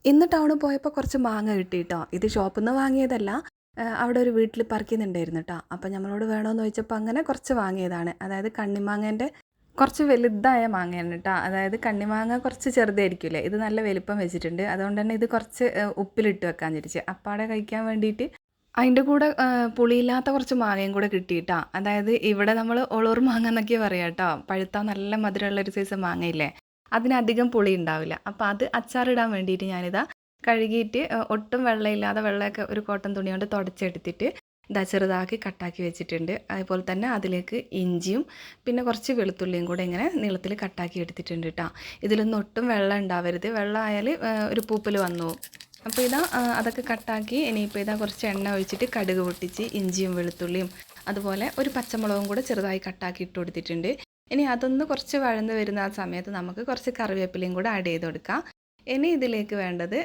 ഇന്ന് ടൗണിൽ പോയപ്പോൾ കുറച്ച് മാങ്ങ കിട്ടി കേട്ടോ. ഇത് ഷോപ്പിൽ നിന്ന് വാങ്ങിയതല്ല. അവിടെ ഒരു വീട്ടിൽ പറിക്കുന്നുണ്ടായിരുന്നു കേട്ടോ. അപ്പോൾ നമ്മളോട് വേണമെന്ന് ചോദിച്ചപ്പോൾ അങ്ങനെ കുറച്ച് വാങ്ങിയതാണ്. അതായത് കണ്ണിമാങ്ങേൻ്റെ കുറച്ച് വലുതായ മാങ്ങയാണ് കേട്ടോ. അതായത് കണ്ണിമാങ്ങ കുറച്ച് ചെറുതായിരിക്കില്ലേ, ഇത് നല്ല വലിപ്പം വെച്ചിട്ടുണ്ട്. അതുകൊണ്ട് തന്നെ ഇത് കുറച്ച് ഉപ്പിലിട്ട് വെക്കാൻ വിചാരിച്ച് അപ്പാടെ കഴിക്കാൻ വേണ്ടിയിട്ട്. അതിൻ്റെ കൂടെ പുളിയില്ലാത്ത കുറച്ച് മാങ്ങയും കൂടെ കിട്ടിയിട്ടാ. അതായത് ഇവിടെ നമ്മൾ ഒളൂർ മാങ്ങ എന്നൊക്കെ പറയാം കേട്ടോ. പഴുത്താൽ നല്ല മധുരമുള്ളൊരു സൈസ് മാങ്ങയില്ലേ, അതിനധികം പുളി ഉണ്ടാവില്ല. അപ്പോൾ അത് അച്ചാറിടാൻ വേണ്ടിയിട്ട് ഞാനിതാ കഴുകിയിട്ട് ഒട്ടും വെള്ളമില്ലാതെ, വെള്ളമൊക്കെ ഒരു കോട്ടൺ തുണി കൊണ്ട് തുടച്ചെടുത്തിട്ട് ഇതാ ചെറുതാക്കി കട്ടാക്കി വെച്ചിട്ടുണ്ട്. അതുപോലെ തന്നെ അതിലേക്ക് ഇഞ്ചിയും പിന്നെ കുറച്ച് വെളുത്തുള്ളിയും കൂടെ ഇങ്ങനെ നീളത്തിൽ കട്ടാക്കി എടുത്തിട്ടുണ്ട് കേട്ടോ. ഇതിലൊന്നും ഒട്ടും വെള്ളം ഉണ്ടാവരുത്, വെള്ളം ആയാൽ ഒരു പൂപ്പൽ വന്നു. അപ്പോൾ ഇതാ അതൊക്കെ കട്ടാക്കി ഇനിയിപ്പോൾ ഇതാ കുറച്ച് എണ്ണ ഒഴിച്ചിട്ട് കടുക് പൊട്ടിച്ച് ഇഞ്ചിയും വെളുത്തുള്ളിയും അതുപോലെ ഒരു പച്ചമുളകും കൂടെ ചെറുതായി കട്ടാക്കി ഇട്ട് കൊടുത്തിട്ടുണ്ട്. ഇനി അതൊന്ന് കുറച്ച് വഴന്ന് വരുന്ന ആ സമയത്ത് നമുക്ക് കുറച്ച് കറിവേപ്പിലയും കൂടെ ആഡ് ചെയ്ത് കൊടുക്കാം. ഇനി ഇതിലേക്ക് വേണ്ടത്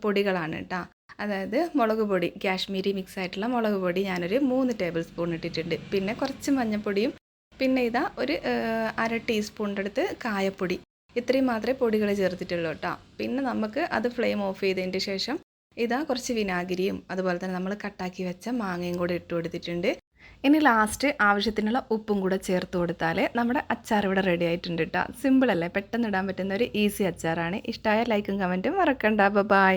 പൊടികളാണ് കേട്ടോ. അതായത് മുളക് പൊടി, കാശ്മീരി മിക്സ് ആയിട്ടുള്ള മുളക് പൊടി ഞാനൊരു 3 ടേബിൾ സ്പൂൺ ഇട്ടിട്ടുണ്ട്. പിന്നെ കുറച്ച് മഞ്ഞൾപ്പൊടിയും പിന്നെ ഇതാ ഒരു 1/2 ടീസ്പൂണിൻ്റെ അടുത്ത് കായപ്പൊടി. ഇത്രയും മാത്രമേ പൊടികൾ ചേർത്തിട്ടുള്ളൂ കേട്ടോ. പിന്നെ നമുക്ക് അത് ഫ്ലെയിം ഓഫ് ചെയ്തതിൻ്റെ ശേഷം ഇതാ കുറച്ച് വിനാഗിരിയും അതുപോലെ തന്നെ നമ്മൾ കട്ടാക്കി വെച്ച മാങ്ങയും കൂടെ ഇട്ട് കൊടുത്തിട്ടുണ്ട്. ഇനി ലാസ്റ്റ് ആവശ്യത്തിനുള്ള ഉപ്പും കൂടെ ചേർത്ത് കൊടുത്താൽ നമ്മുടെ അച്ചാർ ഇവിടെ റെഡി ആയിട്ടുണ്ട് കേട്ടോ. സിമ്പിളല്ലേ, പെട്ടെന്ന് ഇടാൻ പറ്റുന്ന ഒരു ഈസി അച്ചാറാണ്. ഇഷ്ടമായ ലൈക്കും കമൻറ്റും മറക്കണ്ട. ബൈ.